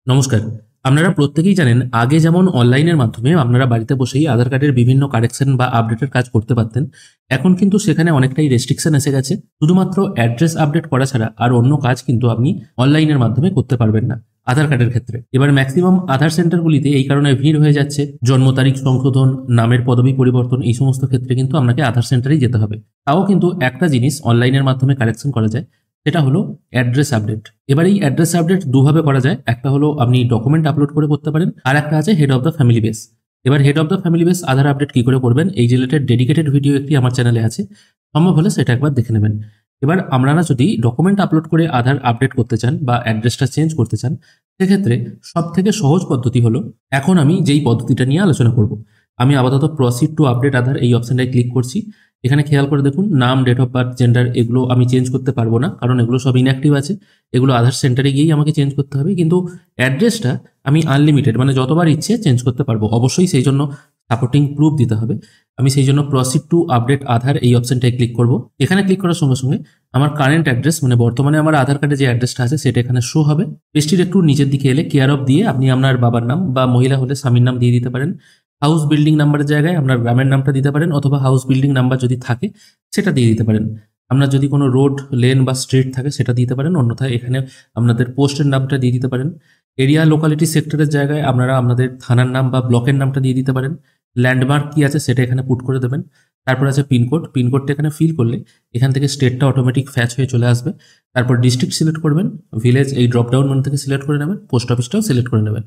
নমস্কার। আপনারা প্রত্যেকেই জানেন আগে যেমন অনলাইনের মাধ্যমে আপনারা বাড়িতে বসেই আধার কার্ডের বিভিন্ন কারেকশন বা আপডেটের কাজ করতে পারতেন। এখন কিন্তু সেখানে অনেকটাই রেস্ট্রিকশন এসে গেছে। শুধুমাত্র অ্যাড্রেস আপডেট করা ছাড়া আর অন্য কাজ কিন্তু আপনি অনলাইনের মাধ্যমে করতে পারবেন না আধার কার্ডের ক্ষেত্রে। এবার ম্যাক্সিমাম আধার সেন্টারগুলিতে এই কারণে ভিড় হয়ে যাচ্ছে। জন্ম তারিখ সংশোধন, নামের পদবি পরিবর্তন, এই সমস্ত ক্ষেত্রে কিন্তু আপনাকে আধার সেন্টারেই যেতে হবে। তাও কিন্তু একটা জিনিস অনলাইনের মাধ্যমে কারেকশন করা যায়, সেটা হলো অ্যাড্রেস আপডেট। এবার এই অ্যাড্রেস আপডেট দুভাবে করা যায়। একটা হলো আপনি ডকুমেন্ট আপলোড করে করতে পারেন, আর একটা আছে head of the family base. এবার head of the family base Aadhaar update কি করে করবেন, এই রিলেটেড ডেডিকেটেড ভিডিও একটি আমার চ্যানেলে আছে, সম্ভব হলে সেটা একবার দেখে নেবেন। এবার আপনারা যদি ডকুমেন্ট আপলোড করে আধার আপডেট করতে চান বা অ্যাড্রেসটা চেঞ্জ করতে চান, সেক্ষেত্রে সব থেকে সহজ পদ্ধতি হলো, এখন আমি যেই পদ্ধতিটা নিয়ে আলোচনা করব, আমি আপাতত প্রসিড টু আপডেট আধার এই অপশনটায় ক্লিক করছি। এখানে খেয়াল করে দেখুন, নাম, ডেট অফ বার্থ, জেন্ডার এগুলো আমি চেঞ্জ করতে পারবো না, কারণ এগুলো সব ইনঅ্যাক্টিভ আছে। এগুলো আধার সেন্টারে গিয়েই আমাকে চেঞ্জ করতে হবে। কিন্তু অ্যাড্রেসটা আমি আনলিমিটেড, মানে যতবার ইচ্ছে চেঞ্জ করতে পারবো। অবশ্যই সেই জন্য সাপোর্টিং প্রুফ দিতে হবে। আমি সেই জন্য প্রসিড টু আপডেট আধার এই অপশনটায় ক্লিক করব। এখানে ক্লিক করার সঙ্গে সঙ্গে আমার কারেন্ট অ্যাড্রেস, মানে বর্তমানে আমার আধার কার্ডে যে অ্যাড্রেসটা আছে সেটা এখানে শো হবে। পেজটির একটু নিচের দিকে এলে কেয়ার অফ দিয়ে আপনি আপনার বাবার নাম বা মহিলা হলে স্বামীর নাম দিয়ে দিতে পারেন। হাউস বিল্ডিং নাম্বারের জায়গায় আপনার গ্রামের নামটা দিতে পারেন, অথবা হাউস বিল্ডিং নাম্বার যদি থাকে সেটা দিয়ে দিতে পারেন। আপনার যদি কোনো রোড, লেন বা স্ট্রিট থাকে সেটা দিতে পারেন, অন্যথায় এখানে আপনাদের পোস্টের নামটা দিয়ে দিতে পারেন। এরিয়া, লোকালিটি, সেক্টরের জায়গায় আপনারা আপনাদের থানার নাম বা ব্লকের নামটা দিয়ে দিতে পারেন। ল্যান্ডমার্ক কি আছে সেটা এখানে পুট করে দেবেন। তারপর আছে পিনকোড। পিনকোডটা এখানে ফিল করলে এখান থেকে স্টেটটা অটোমেটিক ফ্যাচ হয়ে চলে আসবে। তারপর ডিস্ট্রিক্ট সিলেক্ট করবেন, ভিলেজ এই ড্রপডাউন মেনু থেকে সিলেক্ট করে নেবেন, পোস্ট অফিসটাও সিলেক্ট করে নেবেন।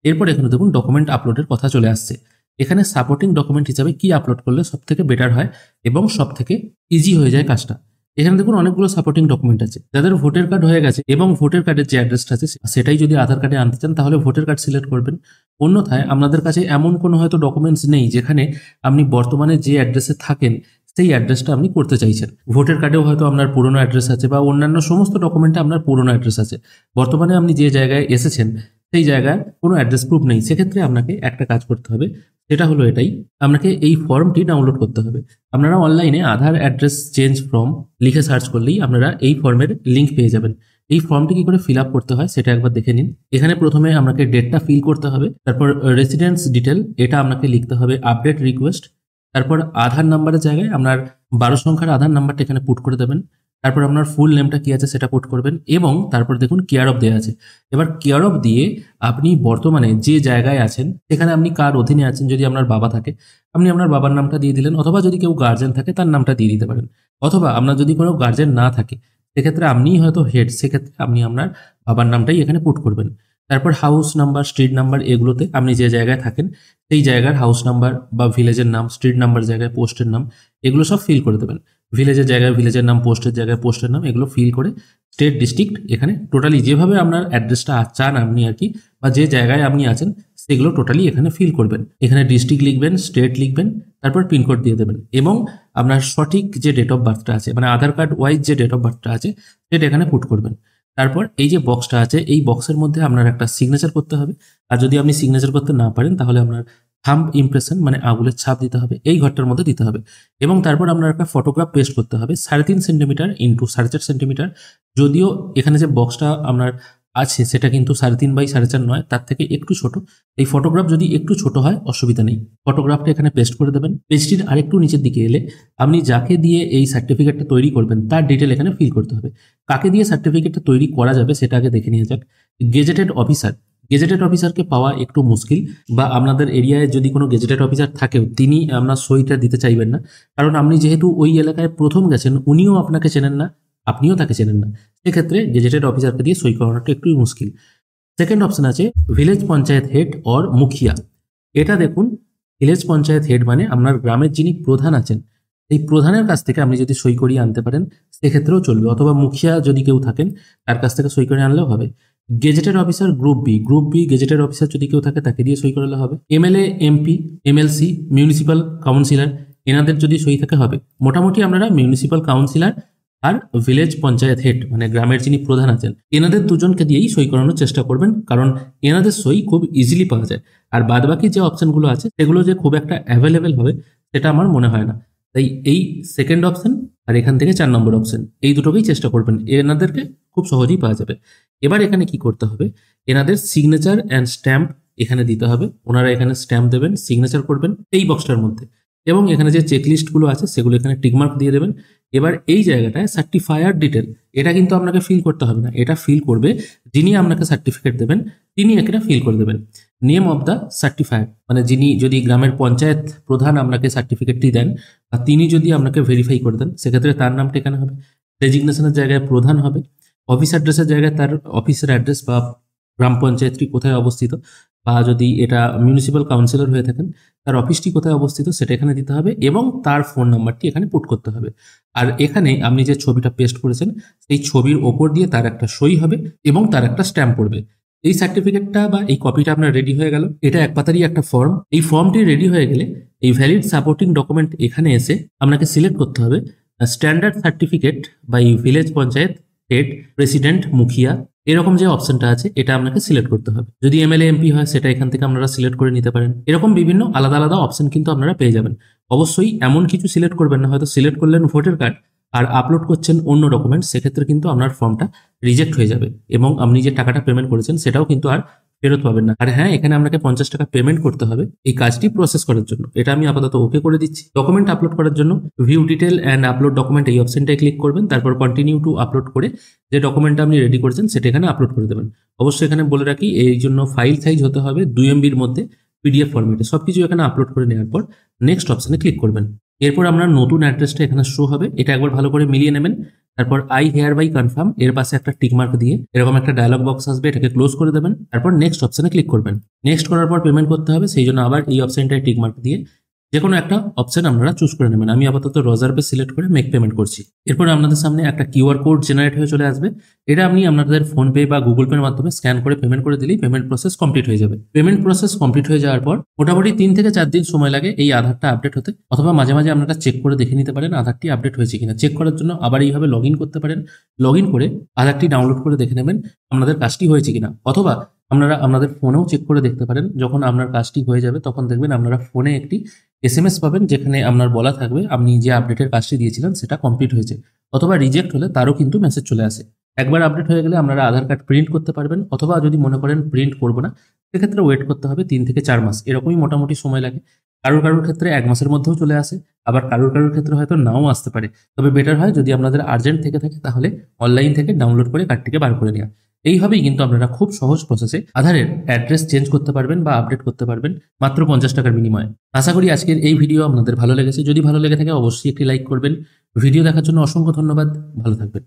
এরপর এখানে দেখুন ডকুমেন্ট আপলোডের কথা চলে আসছে। এখানে সাপোর্টিং ডকুমেন্ট হিসাবে কি আপলোড করলে সব থেকে বেটার হয় এবং সব থেকে ইজি হয়ে যায় কাজটা। এখানে দেখুন অনেকগুলো সাপোর্টিং ডকুমেন্ট আছে। যাদের ভোটার কার্ড হয়ে গেছে এবং ভোটার কার্ডের যে অ্যাড্রেসটা আছে সেটাই যদি আধার কার্ডে আনতে চান, তাহলে ভোটার কার্ড সিলেক্ট করবেন। অন্যথায় আপনাদের কাছে এমন কোনো হয়তো ডকুমেন্টস নেই যেখানে আপনি বর্তমানে যে অ্যাড্রেসে থাকেন সেই অ্যাড্রেসটা আপনি করতে চাইছেন। ভোটার কার্ডেও হয়তো আপনার পুরনো অ্যাড্রেস আছে বা অন্যান্য সমস্ত ডকুমেন্টে আপনার পুরনো অ্যাড্রেস আছে। বর্তমানে আপনি যে জায়গায় এসেছেন সেই জায়গায় কোনো অ্যাড্রেস প্রুফ নেই। সেক্ষেত্রে আপনাকে একটা কাজ করতে হবে, সেটা হলো এটাই, আপনাকে এই ফর্মটি ডাউনলোড করতে হবে। আপনারা অনলাইনে আধার অ্যাড্রেস চেঞ্জ ফর্ম লিখে সার্চ করলেই আপনারা এই ফর্মের লিঙ্ক পেয়ে যাবেন। এই ফর্মটি কি করে ফিল আপ করতে হয় সেটা একবার দেখে নিন। এখানে প্রথমে আপনাকে ডেটটা ফিল করতে হবে, তারপর রেসিডেন্স ডিটেল এটা আপনাকে লিখতে হবে, আপডেট রিকোয়েস্ট, তারপর আধার নাম্বারের জায়গায় আপনার 12 সংখ্যার আধার নাম্বারটা এখানে পুট করে দেবেন। তারপর আপনার ফুল নেমটা কি আছে সেটা পুট করবেন, এবং তারপর দেখুন কেয়ার অফ দেওয়া আছে। এবার কেয়ার অফ দিয়ে আপনি বর্তমানে যে জায়গায় আছেন সেখানে আপনি কার অধীনে আছেন, যদি আপনার বাবা থাকে আপনি আপনার বাবার নামটা দিয়ে দিলেন, অথবা যদি কেউ গার্জেন থাকে তার নামটা দিয়ে দিতে পারেন, অথবা আপনার যদি কোনো গার্জেন না থাকে সেক্ষেত্রে আপনিই হয়তো হেড, সেক্ষেত্রে আপনি আপনার বাবার নামটাই এখানে পুট করবেন। তারপর হাউস নাম্বার, স্ট্রিট নাম্বার এগুলোতে আপনি যে জায়গায় থাকেন সেই জায়গার হাউস নাম্বার বা ভিলেজের নাম, স্ট্রিট নাম্বার জায়গায় পোস্টের নাম, এগুলো সব ফিল করে দেবেন। ভিলেজের জায়গায় ভিলেজের নাম, পোস্টের জায়গায় পোস্টের নাম, এগুলো ফিল করে স্টেট, ডিস্ট্রিক্ট এখানে টোটালি যেভাবে আপনার অ্যাড্রেসটা চান আপনি আর কি, বা যে জায়গায় আপনি আছেন সেগুলো টোটালি এখানে ফিল করবেন। এখানে ডিস্ট্রিক্ট লিখবেন, স্টেট লিখবেন, তারপর পিনকোড দিয়ে দেবেন, এবং আপনার সঠিক যে ডেট অফ বার্থটা আছে, মানে আধার কার্ড ওয়াইজ যে ডেট অফ বার্থটা আছে সেটা এখানে পুট করবেন। তারপর এই যে বক্সটা আছে এই বক্সের মধ্যে আপনার একটা সিগনেচার করতে হবে। আর যদি আপনি সিগনেচার করতে না পারেন তাহলে আপনার থাম্ব ইমপ্রেশন মানে আঙুলের ছাপ দিতে হবে, এই ঘরটার মধ্যে দিতে হবে। এবং তারপর আপনার একটা ফটোগ্রাফ পেস্ট করতে হবে 3.5 সেন্টিমিটার ইন্টু 4.5 সেন্টিমিটার। যদিও এখানে যে বক্সটা আপনার আছে সেটা কিন্তু 3.5 বাই 4.5 নয়, তার থেকে একটু ছোট। এই ফটোগ্রাফ যদি একটু ছোট হয় অসুবিধা নেই, ফটোগ্রাফটা এখানে পেস্ট করে দেবেন। পেজটির আরেকটু নিচের দিকে এলে আপনি যাকে দিয়ে এই সার্টিফিকেটটা তৈরি করবেন তার ডিটেল এখানে ফিল করতে হবে। কাকে দিয়ে সার্টিফিকেটটা তৈরি করা যাবে সেটা আগে দেখে নিয়ে যাক। গেজেটেড অফিসার, গেজেটেড অফিসারকে পাওয়া একটু মুশকিল, বা আপনাদের এরিয়ায় যদি কোনো গেজেটেড অফিসার থাকেও তিনি আপনার সইটা দিতে চাইবেন না, কারণ আপনি যেহেতু ওই এলাকায় প্রথম গেছেন, উনিও আপনাকে চেনেন না, আপনিও তাকে চেনেন না। সেক্ষেত্রে গেজেটেড অফিসারকে দিয়ে সই করানোটা একটু মুশকিল। সেকেন্ড অপশন আছে ভিলেজ পঞ্চায়েত হেড অর মুখিয়া। এটা দেখুন, ভিলেজ পঞ্চায়েত হেড মানে আপনার গ্রামের যিনি প্রধান আছেন এই প্রধানের কাছ থেকে আপনি যদি সই করিয়ে আনতে পারেন সেক্ষেত্রেও চলবে, অথবা মুখিয়া যদি কেউ থাকেন তার কাছ থেকে সই করে আনলেও হবে। Gazetted officer group B, group B gazetted officer যদি কেউ থাকে তাকে দিয়ে সই করালে হবে। MLA, MP, MLC, municipal councillor এনাদের যদি সই থাকে হবে। মোটামুটি আপনারা মিউনিসিপ্যাল কাউন্সিলর আর ভিলেজ পঞ্চায়েত হেড মানে গ্রামের যিনি প্রধান আছেন এনাদের দুজনকে দিয়েই সই করানোর চেষ্টা করবেন, কারণ এনাদের সই খুব ইজিলি পাওয়া যায়। আর বাদবাকি যে অপশনগুলো আছে সেগুলো যে খুব একটা অ্যাভেলেবেল হবে সেটা আমার মনে হয় না। তাই এই সেকেন্ড অপশন আর এখান থেকে 4 নম্বর অপশন এই দুটোকেই চেষ্টা করবেন, এনাদেরকে খুব সহজেই পাওয়া যাবে। এবার এখানে কি করতে হবে, এনাদের সিগনেচার অ্যান্ড স্ট্যাম্প এখানে দিতে হবে। ওনারা এখানে স্ট্যাম্প দেবেন, সিগনেচার করবেন এই বক্সটার মধ্যে, এবং এখানে যে চেকলিস্টগুলো আছে সেগুলো এখানে টিকমার্ক দিয়ে দেবেন। এবার এই জায়গাটায় সার্টিফায়ার ডিটেল, এটা কিন্তু আপনাকে ফিল করতে হবে না, এটা ফিল করবে যিনি আপনাকে সার্টিফিকেট দেবেন, তিনি এটা ফিল করে দেবেন। নেম অফ দ্য সার্টিফায়ার, মানে যিনি, যদি গ্রামের পঞ্চায়েত প্রধান আপনাকে সার্টিফিকেটটি দেন বা তিনি যদি আপনাকে ভেরিফাই করে দেন, সেক্ষেত্রে তার নামটা এখানে হবে। ডেজিগনেশনের জায়গায় প্রধান হবে। অফিস অ্যাড্রেসের জায়গায় তার অফিসের অ্যাড্রেস বা গ্রাম পঞ্চায়েতটি কোথায় অবস্থিত, বা যদি এটা মিউনিসিপ্যাল কাউন্সিলর হয়ে থাকেন তার অফিসটি কোথায় অবস্থিত সেটা এখানে দিতে হবে, এবং তার ফোন নাম্বারটি এখানে পুট করতে হবে। আর এখানে আপনি যে ছবিটা পেস্ট করেছেন সেই ছবির ওপর দিয়ে তার একটা সই হবে এবং তার একটা স্ট্যাম্প পড়বে। এই সার্টিফিকেটটা বা এই কপিটা আপনার রেডি হয়ে গেল। এটা এক পাতারই একটা ফর্ম। এই ফর্মটি রেডি হয়ে গেলে এই ভ্যালিড সাপোর্টিং ডকুমেন্ট এখানে এসে আপনাকে সিলেক্ট করতে হবে standard certificate by village panchayat head president mukhiya, এরকম যে অপশনটা আছে এটা আপনাকে সিলেক্ট করতে হবে। যদি এমএলএ এমপি হয় সেটা এখান থেকে আপনারা সিলেক্ট করে নিতে পারেন। এরকম বিভিন্ন আলাদা আলাদা অপশন কিন্তু আপনারা পেয়ে যাবেন। অবশ্যই এমন কিছু সিলেক্ট করবেন না, হয়তো সিলেক্ট করলেন ভোটার কার্ড আর আপলোড করছেন অন্য ডকুমেন্ট, সেক্ষেত্রে কিন্তু আপনার ফর্মটা রিজেক্ট হয়ে যাবে এবং আপনি যে টাকাটা পেমেন্ট করেছেন সেটাও কিন্তু আর ফেরত পাবেন না। আর হ্যাঁ, এখানে আপনাকে 50 টাকা পেমেন্ট করতে হবে এই কাজটি প্রসেস করার জন্য। এটা আমি আপাতত ওকে করে দিচ্ছি। ডকুমেন্ট আপলোড করার জন্য view detail and upload document এই অপশনটায় ক্লিক করবেন, তারপর কন্টিনিউ টু আপলোড করে যে ডকুমেন্টটা আপনি রেডি করেছেন সেটা এখানে আপলোড করে দেবেন। অবশ্যই এখানে বলে রাখি এই জন্য ফাইল সাইজ হতে হবে 2 MBর মধ্যে পিডিএফ ফরম্যাটে। সবকিছু এখানে আপলোড করে নেওয়ার পর নেক্সট অপশনে ক্লিক করবেন। এরপর আপনার নতুন অ্যাড্রেসটা এখানে শো হবে, এটা একবার ভালো করে মিলিয়ে নেবেন। তারপর আই হেয়ার বাই কনফার্ম এর পাশে একটা টিকমার্ক দিয়ে এরকম একটা ডায়লগ বক্স আসবে, এটাকে ক্লোজ করে দেবেন। তারপর নেক্সট অপশনে ক্লিক করবেন। নেক্সট করার পর পেমেন্ট করতে হবে, সেই জন্য আবার এই অপশনটায় টিকমার্ক দিয়ে যে কোনো একটা অপশন আপনারা চুজ করে নেবেন। আমি আপাতত রজারপে সিলেক্ট করে মেক পেমেন্ট করছি। এরপর আপনাদের সামনে একটা কিউআর কোড জেনারেট হয়ে চলে আসবে। এটা আপনি আপনাদের ফোনপে বা গুগল পের মাধ্যমে স্ক্যান করে পেমেন্ট করে দিলেই পেমেন্ট প্রসেস কমপ্লিট হয়ে যাবে। পেমেন্ট প্রসেস কমপ্লিট হয়ে যাওয়ার পর মোটামুটি 3 থেকে 4 দিন সময় লাগে এই আধারটা আপডেট হতে, অথবা মাঝে মাঝে আপনারা চেক করে দেখে নিতে পারেন আধারটি আপডেট হয়েছে কিনা। চেক করার জন্য আবার এইভাবে লগ ইন করতে পারেন। লগ ইন করে আধারটি ডাউনলোড করে দেখে নেবেন আপনাদের কাজটি হয়েছে কিনা, অথবা আপনারা আপনাদের ফোনেও চেক করে দেখতে পারেন। যখন আপনার কাজটি হয়ে যাবে তখন দেখবেন আপনারা ফোনে একটি SMS পাবেন, যেখানে আপনার বলা থাকবে আপনি যে আপডেটের কাজটি দিয়েছিলেন সেটা কমপ্লিট হয়েছে, অথবা রিজেক্ট হলে তারও কিন্তু মেসেজ চলে আসে। একবার আপডেট হয়ে গেলে আপনারা আধার কার্ড প্রিন্ট করতে পারবেন, অথবা যদি মনে করেন প্রিন্ট করবো না সেক্ষেত্রে ওয়েট করতে হবে 3 থেকে 4 মাস, এরকমই মোটামুটি সময় লাগে। কারোর ক্ষেত্রে 1 মাসের মধ্যেও চলে আসে, আবার কারোর ক্ষেত্রে হয়তো নাও আসতে পারে। তবে বেটার হয় যদি আপনাদের আর্জেন্ট থেকে থাকে তাহলে অনলাইন থেকে ডাউনলোড করে কার্ডটিকে বার করে নেওয়া। এইভাবেই কিন্তু আপনারা খুব সহজ প্রসেসে আধারের অ্যাড্রেস চেঞ্জ করতে পারবেন বা আপডেট করতে পারবেন মাত্র 50 টাকার বিনিময়ে। আশা করি আজকের এই ভিডিও আপনাদের ভালো লেগেছে। যদি ভালো লেগে থাকে অবশ্যই একটি লাইক করবেন। ভিডিও দেখার জন্য অসংখ্য ধন্যবাদ। ভালো থাকবেন।